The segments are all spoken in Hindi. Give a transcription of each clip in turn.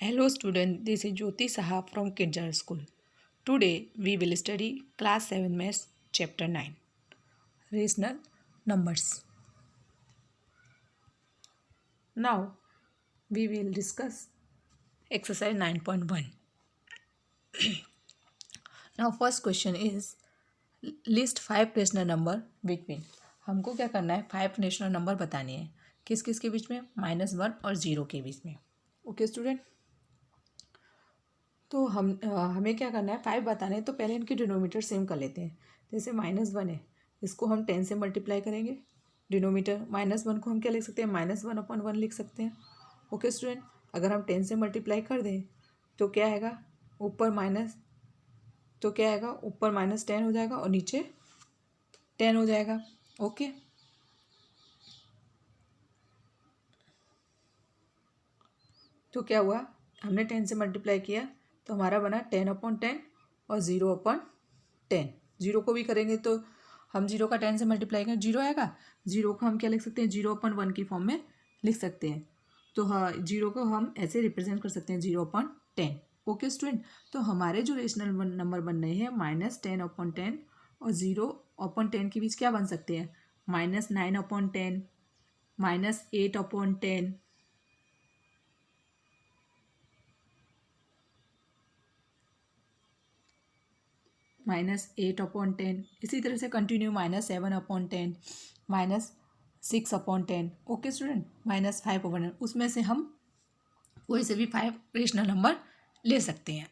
Hello student, this is Jyoti Saha from Kidjar School. Today we will study class 7 maths chapter 9 rational numbers. Now we will discuss exercise 9.1. Now first question is list 5 rational number between. हमको क्या करना है 5 रेशनल नंबर बताने हैं किस किस के बीच में -1 और 0 के बीच में. ओके स्टूडेंट, तो हमें क्या करना है 5 बताने हैं तो पहले इनके डिनोमीटर सेम कर लेते हैं. जैसे -1 है, इसको हम 10 से मल्टीप्लाई करेंगे. डिनोमीटर -1 को हम क्या लिख सकते हैं -1/1 लिख सकते हैं. ओके स्टूडेंट, अगर हम 10 से मल्टीप्लाई कर दें तो क्या आएगा ऊपर -10 हो जाएगा और नीचे 10 हो जाएगा. ओके, तो क्या हुआ हमने 10 से मल्टीप्लाई किया तो हमारा बना 10/10 और 0/10. 0 को भी करेंगे तो हम 0 का 10 से मल्टीप्लाई करें 0 आएगा. 0 को हम क्या लिख सकते हैं 0/1 की फॉर्म में लिख सकते हैं. तो हाँ 0 को हम ऐसे रिप्रेजेंट कर सकते हैं 0/10. ओके स्टूडेंट, तो हमारे जो रेशनल नंबर बन रहे हैं -10/10 और 0/10 के बीच क्या बन सकते हैं -9/10, -8/10, -8/10. इसी तरह से कंटिन्यू -7/10, -6/10. Okay student, -5/10. उसमें से हम कोई से भी 5 रेशनल नंबर ले सकते हैं.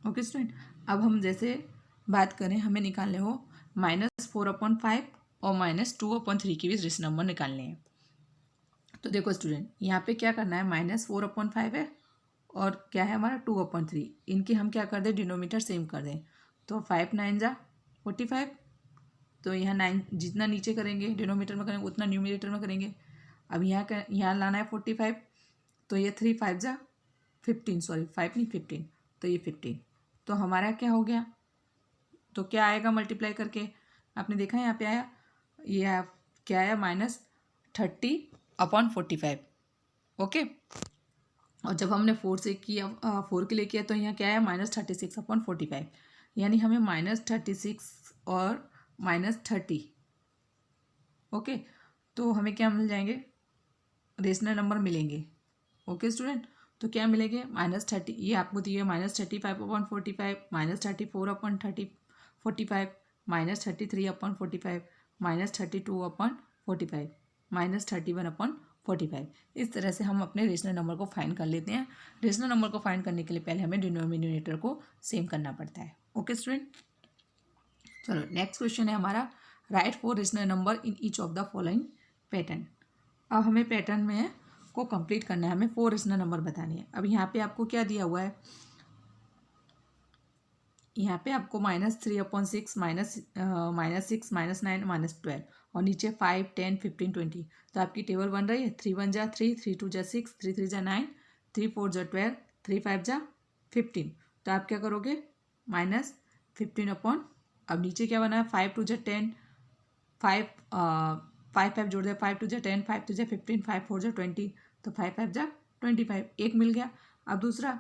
ओके स्टूडेंट, अब हम जैसे बात करें हमें निकालने हो -4/5 और -2/3 के बीच रेशनल नंबर निकालने हैं. तो देखो स्टूडेंट, यहाँ पे क्या करना है -4/5 है और क्या है हमारा 2/3. इनके हम क्या कर दें डिनोमीटर सेम कर दें. तो 5 9 जा 45. तो यहाँ 9 जितना नीचे करेंगे डिनोमीटर में करेंगे उतना न्यूमिनेटर में करेंगे. अब यहाँ लाना है 45. तो ये 3 5 जा 15, सॉरी 5 नहीं 15. तो ये 15. तो हमारा क्या हो गया, तो क्या आएगा मल्टीप्लाई करके आपने देखा यहाँ पे आया ये क्या आया -30/45. ओके, और जब हमने 4 से किया 4 के लिए किया तो यहाँ क्या आया -36/45. यानी हमें -36 और -30. ओके, तो हमें क्या मिल जाएंगे रेशनल नंबर मिलेंगे. ओके स्टूडेंट, तो क्या मिलेंगे -30 ये आपको दिए -35/45, -34/45, -33/45, -32/45, -31/45. इस तरह से हम अपने रेशनल नंबर को फाइंड कर लेते हैं. रेशनल नंबर को फाइंड करने के लिए पहले हमें डिनोमिनेटर को सेम करना पड़ता है. ओके स्टूडेंट, चलो नेक्स्ट क्वेश्चन है हमारा right 4 rational number in each of the following pattern. अब हमें पैटर्न में को कंप्लीट करना है, हमें 4 रेशनल नंबर बतानी है. अब यहाँ पे आपको क्या दिया हुआ है, यहाँ पे आपको -3/6 -6 -9 -12 और नीचे 5 10 15 20. तो आपकी टेबल बन रही है 3 1 जा 3, 3 2 जा 6, 3 3 जा 9, 3 4 जा 12, 3 5 जा 15. तो आप क्या करोगे -15 अब नीचे क्या बना है 5 2 जा 10, 5 5 जोड़ दिया 5 2 जा 10, 5 2 जा 15, 5 4 जा 20. तो 5 5 जा 25 एक मिल गया. अब दूसरा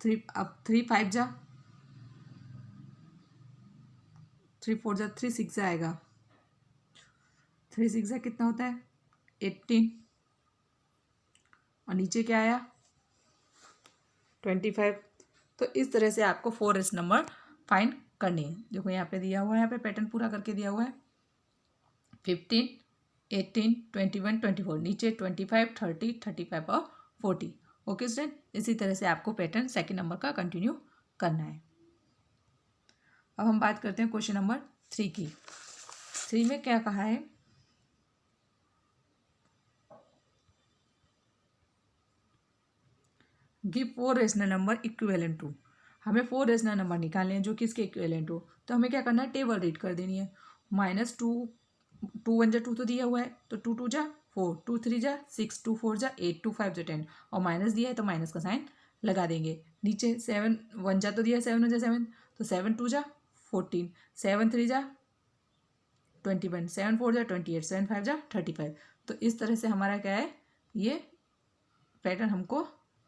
3 5 जा 3 4 जा 3 6 जा आएगा 3 6 जा कितना होता है 18 और नीचे क्या आया 25. तो इस तरह से आपको 4 रेशनल नंबर फाइंड करनी है. देखो यहाँ पे दिया हुआ है, यहाँ पे पैटर्न पूरा करके दिया हुआ है 15 18 21 24 नीचे 25 30 35 और 40. ओके स्टूडेंट, इसी तरह से आपको पैटर्न सेकंड नंबर का कंटिन्यू करना है. अब हम बात करते हैं क्वेश्चन नंबर 3 की. 3 में क्या कहा है give 4 rational number equivalent to. हमें 4 रेशनल नंबर निकालने हैं जो कि इसके इक्विवेलेंट हो. तो हमें क्या करना है टेबल रीड कर देनी है. -2 2 1 जा 2 तो दिया हुआ है तो 2 2 जा 4, 2 3 जा 6, 2 4 जा 8, 2 5 जा 10 और माइनस दिया है तो माइनस का साइन लगा देंगे. नीचे 7 1 जा तो दिया है 7 1 जा 7 तो 7 2 जा 14, 7 3 जा 21, 7 4 जा 28, 7 5 जा 35. तो इस तरह से हमारा क्या है ये पैटर्न हमको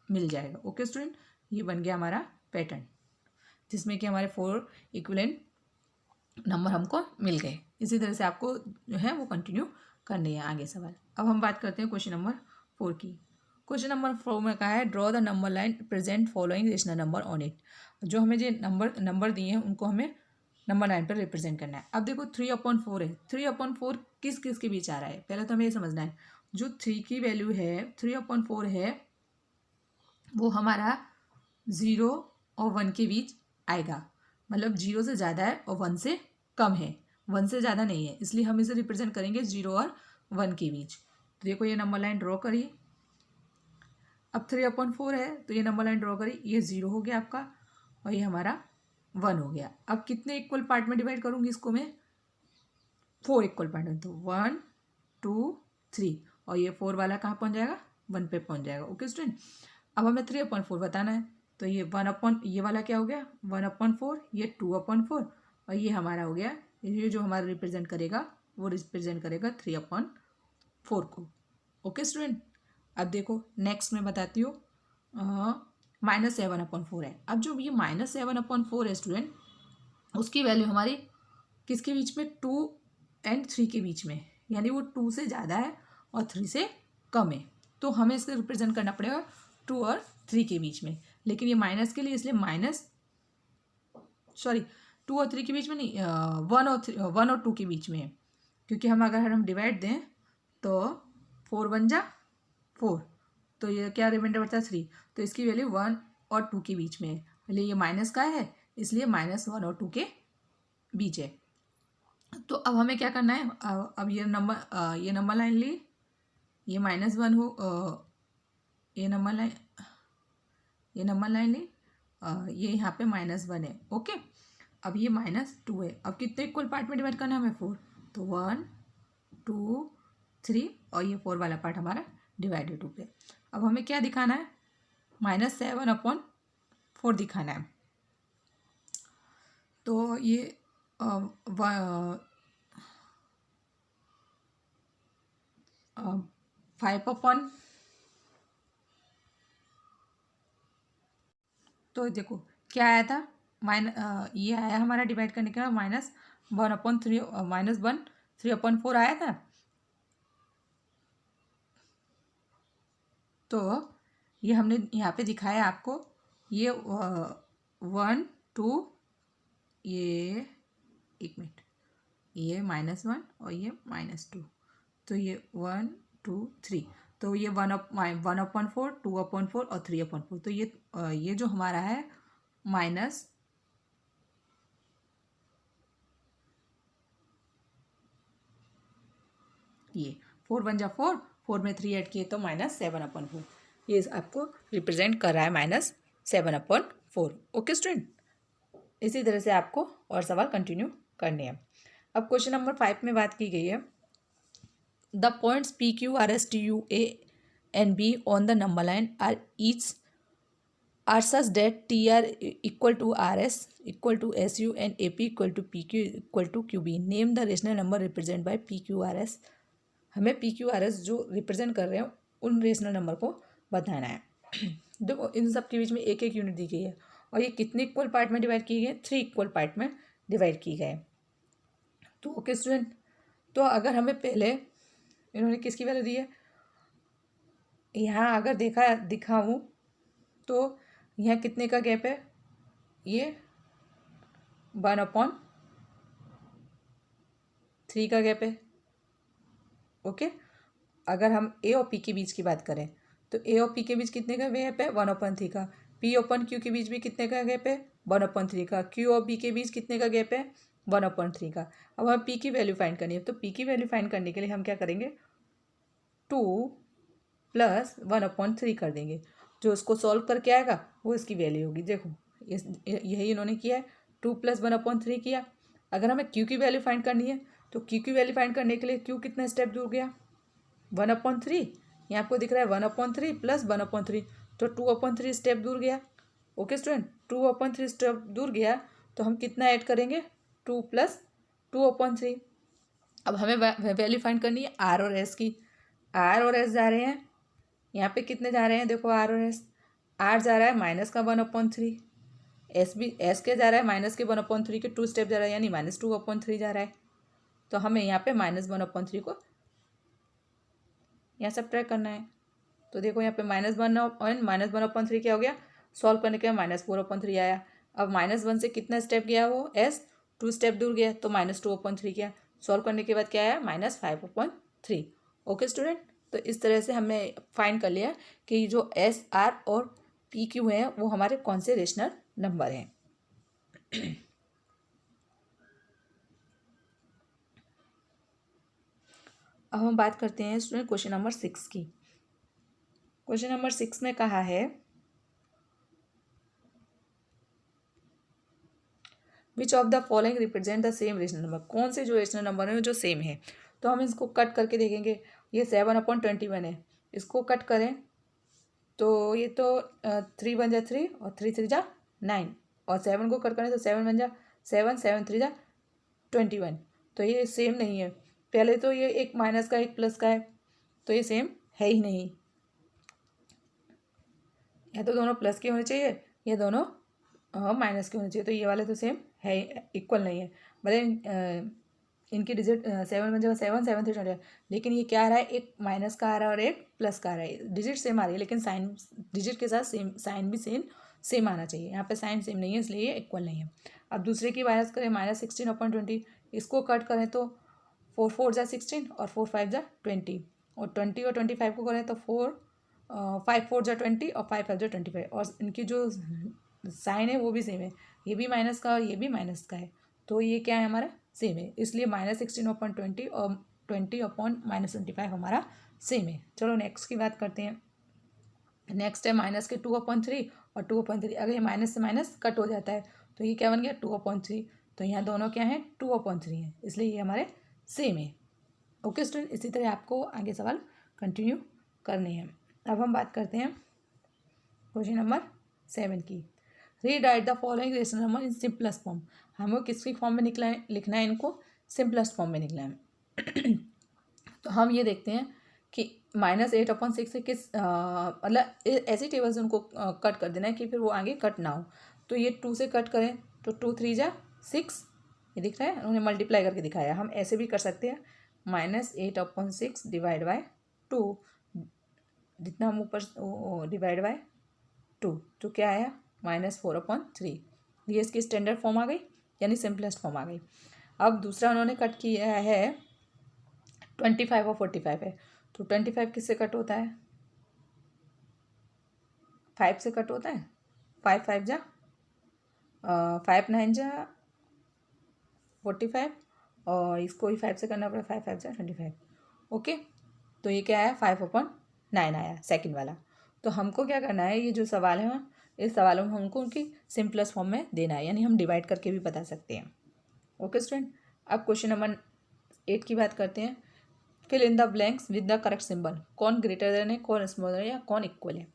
मिल जाएगा। ओके स्टूडेंट, ये बन गया हमारा पैटर्न जिसमें कि हमारे 4 इक्विवेलेंट नंबर हमको मिल गए। इसी तरह से आपको जो है वो कंटिन्यू करनी है आगे सवाल। अब हम बात करते हैं क्वेश्चन नंबर 4 की। क्वेश्चन नंबर 4 में कहा है draw the number line present following rational number on it. जो हमें जो नंबर दिए हैं उनको हमें नंबर लाइन पर रिप्रेजेंट करना है। अब देखो 3/4 है, 3/4 किस किस के बीच आ रहा है, पहले तो हमें ये समझना है। जो 3 की वैल्यू है 3/4 है वो हमारा 0 और 1 के बीच आएगा, मतलब 0 से ज़्यादा है और 1 से कम है, 1 से ज़्यादा नहीं है, इसलिए हम इसे रिप्रेजेंट करेंगे 0 और 1 के बीच। तो देखो ये नंबर लाइन ड्रॉ करिए। अब 3/4 है तो ये नंबर लाइन ड्रॉ करिए, ये 0 हो गया आपका और ये हमारा 1 हो गया। अब कितने इक्वल पार्ट में डिवाइड करूँगी इसको मैं, 4 इक्वल पार्ट में, तो 1 2 3 और ये 4 वाला कहाँ पहुँच जाएगा, 1 पे पहुँच जाएगा। ओके स्टूडेंट, अब हमें 3/4 बताना है, तो ये 1 ये वाला क्या हो गया 1/4, ये 2/4 और ये हमारा हो गया, ये जो हमारा रिप्रेजेंट करेगा वो रिप्रेजेंट करेगा 3/4 को। ओके स्टूडेंट, अब देखो नेक्स्ट में बताती हूँ -7/4 है। अब जो ये -7/4 है स्टूडेंट, उसकी वैल्यू हमारी किसके बीच में, 2 और 3 के बीच में, यानी वो 2 से ज़्यादा है और 3 से कम है, तो हमें इसको रिप्रेजेंट करना पड़ेगा 2 और 3 के बीच में। लेकिन ये माइनस के लिए इसलिए 2 और 3 के बीच में नहीं, 1 और 2 के बीच में है, क्योंकि हम अगर हम डिवाइड दें तो 4 1 जा 4, तो ये क्या रिमाइंडर बचता है 3, तो इसकी वैल्यू 1 और 2 के बीच में है, इसलिए ये माइनस का है, इसलिए -1 और 2 के बीच है। तो अब हमें क्या करना है, अब ये नंबर लाइन ली, ये -1 हो, ये नंबर लाइन ली, ये यहाँ पे -1 है। ओके, अब ये -2 है। अब कितने इक्वल पार्ट में डिवाइड करना है हमें, 4, तो 1 2 3 और ये 4 वाला पार्ट हमारा डिवाइडेड 2 पे। अब हमें क्या दिखाना है, -7/4 दिखाना है। तो ये 5 तो देखो क्या आया था, ये आया हमारा डिवाइड करने के बाद -1/3 3/4 आया था। तो ये हमने यहाँ पे दिखाया आपको, ये 1 2, ये एक मिनट, ये -1 और ये -2, तो ये 1 2 3, तो ये 1/4 2/4 और 3/4, तो ये जो हमारा है माइनस ये 4 1 जा 4, 4 में 3 ऐड किए तो -7/4, ये आपको रिप्रेजेंट कर रहा है -7/4। ओके स्टूडेंट, इसी तरह से आपको और सवाल कंटिन्यू करने हैं। अब क्वेश्चन नंबर 5 में बात की गई है, the points PQRSTU A and B on the number line are such that TR equal to RS equal to SU and AP equal to PQ equal to QB. Name the rational number represented by PQRS. हमें PQRS जो रिप्रेजेंट कर रहे हैं उन रेशनल नंबर को बताना है। देखो इन सब के बीच में एक एक यूनिट दी गई है और ये कितने इक्वल पार्ट में डिवाइड किए गए, 3 इक्वल पार्ट में डिवाइड किए गए। तो ओके स्टूडेंट, तो अगर हमें पहले इन्होंने किसकी वैल्यू दी है, यहाँ अगर दिखाऊँ तो यहाँ कितने का गैप है, ये 1/3 का गैप है। ओके, अगर हम A और P के बीच की बात करें तो A और P के बीच कितने का गैप है, 1/3 का। P और Q के बीच भी कितने का गैप है, 1/3 का। Q और B के बीच कितने का गैप है, 1/3 का। अब हमें P की वैल्यू फाइंड करनी है, तो P की वैल्यू फाइंड करने के लिए हम क्या करेंगे, 2 + 1/3 कर देंगे। जो उसको सॉल्व करके आएगा वो इसकी वैल्यू होगी। देखो यही इन्होंने किया है, 2 + 1/3 किया। अगर हमें Q की वैल्यू फाइंड करनी है तो Q की वैल्यू फाइंड करने के लिए Q कितना स्टेप दूर गया, 1/3, यहाँ आपको दिख रहा है 1/3 + 1/3, तो 2/3 स्टेप दूर गया। ओके स्टूडेंट, 2/3 स्टेप दूर गया तो हम कितना ऐड करेंगे, 2 + 2/3। अब हमें वैल्यू फाइंड करनी है R और S की। R और S जा रहे हैं यहाँ पे कितने जा रहे हैं देखो, आर और एस। आर जा रहा है माइनस का 1/3, एस के जा रहा है माइनस के 1/3 के 2 स्टेप जा रहा है, यानी -2/3 जा रहा है। तो हमें यहाँ पे -1/3 को यहाँ सब्ट्रैक्ट करना है। तो देखो यहाँ पे -1 और -1/3 क्या हो गया, सॉल्व करने के बाद -4/3 आया। अब -1 से कितना स्टेप गया वो एस, 2 स्टेप दूर गया, तो -2/3 गया। सॉल्व करने के बाद क्या आया, -5/3। ओके स्टूडेंट, तो इस तरह से हमने फाइंड कर लिया कि जो एस, आर और पी क्यू हैं वो हमारे कौन से रेशनल नंबर हैं। अब हम बात करते हैं स्टूडेंट क्वेश्चन नंबर 6 की। क्वेश्चन नंबर 6 में कहा है which of the following represent the same rational number, कौन से जो रेशनल नंबर है जो सेम है। तो हम इसको कट करके देखेंगे। ये 7/21 है, इसको कट करें तो ये तो 3 बन जा 3 और 3 3 जा 9, और 7 को कट करें तो 7 बन जा 7, 7 3 जा 21। तो ये सेम नहीं है। पहले तो ये एक माइनस का एक प्लस का है, तो ये सेम है ही नहीं। या तो दोनों प्लस के होने चाहिए या दोनों माइनस के होने चाहिए। तो ये वाले तो सेम है, इक्वल नहीं है। भले इनकी डिजिट 7 बन जाएगा 7, 7 3 20, लेकिन ये क्या आ रहा है, एक माइनस का आ रहा है और एक प्लस का आ रहा है। डिजिट सेम आ रही है लेकिन साइन डिजिट के साथ सेम साइन भी सेम आना चाहिए। यहाँ पे साइन सेम नहीं है इसलिए ये इक्वल नहीं है। अब दूसरे की माइनस करें, -16/20, इसको कट करें तो 4 4 जा 16 और 4 5 जा 20, और 20 और 25 को करें तो 5 4 जा 20 और 5 5 जा 25, और इनकी जो साइन है वो भी सेम है। ये भी माइनस का और ये भी माइनस का है, तो ये क्या है हमारा सेम है। इसलिए -16/20 और 20/-25 हमारा सेम है। चलो नेक्स्ट की बात करते हैं। नेक्स्ट है माइनस के 2/3 और 2/3। अगर ये माइनस से माइनस कट हो जाता है तो ये क्या बन गया 2/3। तो यहाँ दोनों क्या हैं 2/3 हैं, इसलिए ये हमारे सेम है। ओके स्टूडेंट, इसी तरह आपको आगे सवाल कंटिन्यू करने हैं। अब हम बात करते हैं क्वेश्चन नंबर 7 की। Rewrite the following rational number in simplest form. हमें किसकी फॉर्म में लिखना है इनको, सिंपलेस्ट फॉर्म में लिखना है। तो हम ये देखते हैं कि -8/6 से किस मतलब ऐसी टेबल से उनको कट कर देना है कि फिर वो आगे कट ना हो। तो ये 2 से कट करें तो 2 3 जा 6, ये दिख रहा है, उन्होंने मल्टीप्लाई करके दिखाया। हम ऐसे भी कर सकते हैं, -8/6 डिवाइड बाय 2, जितना हम ऊपर डिवाइड बाय 2, तो क्या आया -4/3। ये इसकी स्टैंडर्ड फॉर्म आ गई, यानी सिंपलेस्ट फॉर्म आ गई। अब दूसरा उन्होंने कट किया है 25 और 45 है, तो 25 किससे कट होता है, 5 से कट होता है। 5 5 जा 5 9 जा 45, और इसको ही 5 से करना पड़ेगा, 5 5 जा 25। ओके, तो ये क्या आया 5/9 आया सेकंड वाला। तो हमको क्या करना है, ये जो सवाल है इस सवालों में हमको उनकी सिंपलेस्ट फॉर्म में देना है, यानी हम डिवाइड करके भी बता सकते हैं। ओके स्टूडेंट, अब क्वेश्चन नंबर 8 की बात करते हैं। Fill in the blanks with the correct symbol. कौन ग्रेटर देन है, कौन स्मॉलर है, या कौन इक्वल है।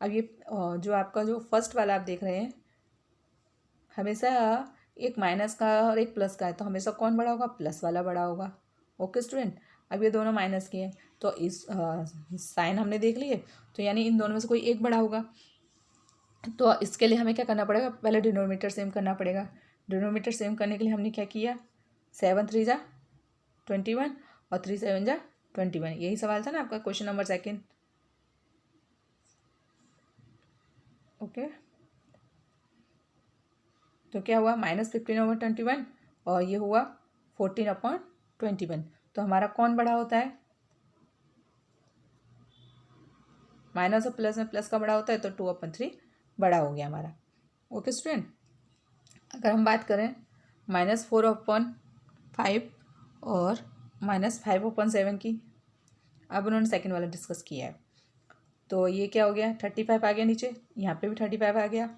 अब ये जो आपका जो फर्स्ट वाला आप देख रहे हैं, हमेशा एक माइनस का और एक प्लस का है, तो हमेशा कौन बड़ा होगा, प्लस वाला बड़ा होगा। ओके स्टूडेंट, अब ये दोनों माइनस के हैं तो इस साइन हमने देख लिए, तो यानी इन दोनों में से कोई एक बड़ा होगा। तो इसके लिए हमें क्या करना पड़ेगा, पहले डिनोमीटर सेम करना पड़ेगा। डिनोमीटर सेम करने के लिए हमने क्या किया, 7 3 जा 21 और 3 7 जा 21। यही सवाल था ना आपका क्वेश्चन नंबर 2। ओके, तो क्या हुआ -15/21 और ये हुआ 14/21। तो हमारा कौन बड़ा होता है, माइनस और प्लस में प्लस का बड़ा होता है, तो 2/3 बड़ा हो गया हमारा। ओके स्टूडेंट, अगर हम बात करें -4/5 और -5/7 की, अब उन्होंने सेकंड वाला डिस्कस किया है। तो ये क्या हो गया 35 आ गया नीचे, यहाँ पे भी 35 आ गया,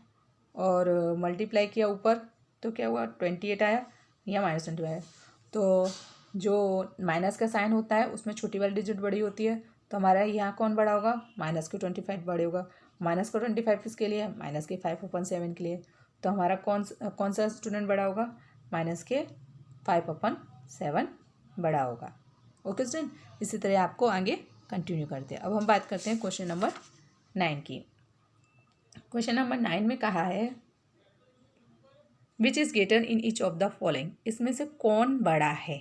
और मल्टीप्लाई किया ऊपर तो क्या हुआ 28 आया, या -20 आया। तो जो माइनस का साइन होता है उसमें छोटी वाली डिजिट बड़ी होती है, तो हमारा यहाँ कौन बड़ा होगा, माइनस के 25 बड़े होगा। माइनस का 25 किसके लिए, माइनस के 5/7 के लिए। तो हमारा कौन सा स्टूडेंट बड़ा होगा, माइनस के 5/7 बड़ा होगा। ओके स्टूडेंट, इसी तरह आपको आगे कंटिन्यू करते हैं। अब हम बात करते हैं क्वेश्चन नंबर 9 की। क्वेश्चन नंबर 9 में कहा है which is greater in each of the following, इसमें से कौन बड़ा है।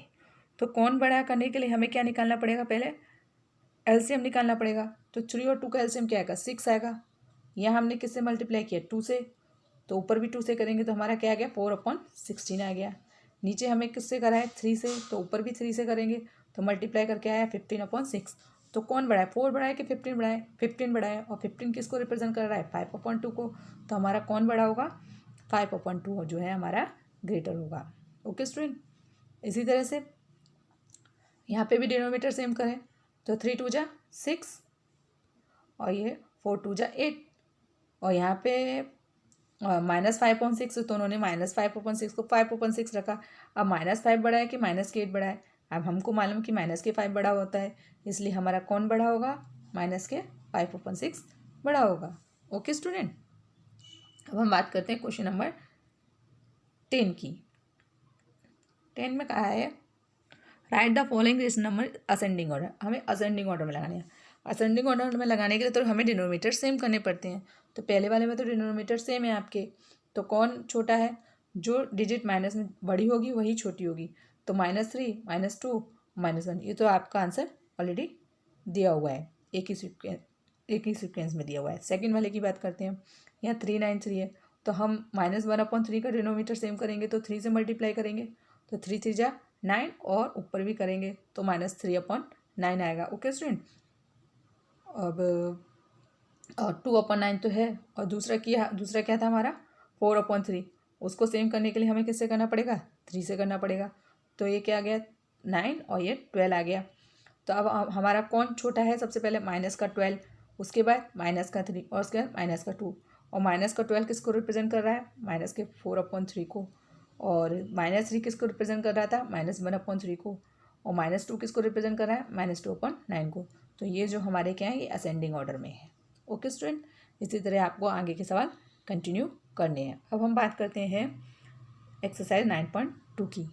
तो कौन बड़ा करने के लिए हमें क्या निकालना पड़ेगा, पहले एलसीएम निकालना पड़ेगा। तो 3 और 2 का एलसीएम क्या आएगा, 6 आएगा। यहाँ हमने किससे मल्टीप्लाई किया, 2 से, तो ऊपर भी 2 से करेंगे तो हमारा क्या आ गया, 4/16 आ गया। नीचे हमें किससे करा है, 3 से, तो ऊपर भी 3 से करेंगे तो मल्टीप्लाई करके आया 15/6। तो कौन बड़ा है, 4 बड़ा है कि 15 बड़ा है, 15 बड़ा है। और 15 किसको रिप्रेजेंट कर रहा है, 5/2 को। तो हमारा कौन बड़ा होगा, 5/2 जो है हमारा ग्रेटर होगा। ओके स्टूडेंट, इसी तरह से यहाँ पे भी डिनोमीटर सेम करें तो 3 2 जा 6 और ये 4 2 जा 8 और यहाँ पे -5/6, तो उन्होंने -5/6 को 5/6 रखा। अब -5 बड़ा है कि -8 बड़ा है, अब हमको मालूम कि -5 बड़ा होता है, इसलिए हमारा कौन बड़ा होगा, -5/6 बड़ा होगा। ओके स्टूडेंट, अब हम बात करते हैं क्वेश्चन नंबर 10 की। 10 में कहा है right the following rational number ascending order, हमें असेंडिंग ऑर्डर में लगाने हैं। असेंडिंग ऑर्डर में लगाने के लिए तो हमें डिनोमीटर सेम करने पड़ते हैं। तो पहले वाले में तो डिनोमीटर सेम है आपके, तो कौन छोटा है, जो डिजिट माइनस में बड़ी होगी वही छोटी होगी। तो -3 -2 -1, ये तो आपका आंसर ऑलरेडी दिया हुआ है, एक ही सीक्वेंस में दिया हुआ है। सेकेंड वाले की बात करते हैं, यहाँ 3 9 3 है, तो हम -1/3 का डिनोमीटर सेम करेंगे तो 3 से मल्टीप्लाई करेंगे, तो 3 3 जा 9 और ऊपर भी करेंगे तो -3/9 आएगा। ओके स्टूडेंट, अब 2/9 तो है, और दूसरा क्या था हमारा 4/3, उसको सेम करने के लिए हमें किससे करना पड़ेगा, 3 से करना पड़ेगा। तो ये क्या आ गया, 9 और ये 12 आ गया। तो अब हमारा कौन छोटा है, सबसे पहले -12, उसके बाद -3 और उसके बाद -2, और -12 किसको रिप्रेजेंट कर रहा है, -4/3 को, और -3 किसको रिप्रेजेंट कर रहा था, -1/3 को, और -2 किसको रिप्रेजेंट कर रहा है, -2/9 को। तो ये जो हमारे क्या है, ये असेंडिंग ऑर्डर में है। ओके स्टूडेंट, इसी तरह आपको आगे के सवाल कंटिन्यू करने हैं। अब हम बात करते हैं एक्सरसाइज 9.2 की।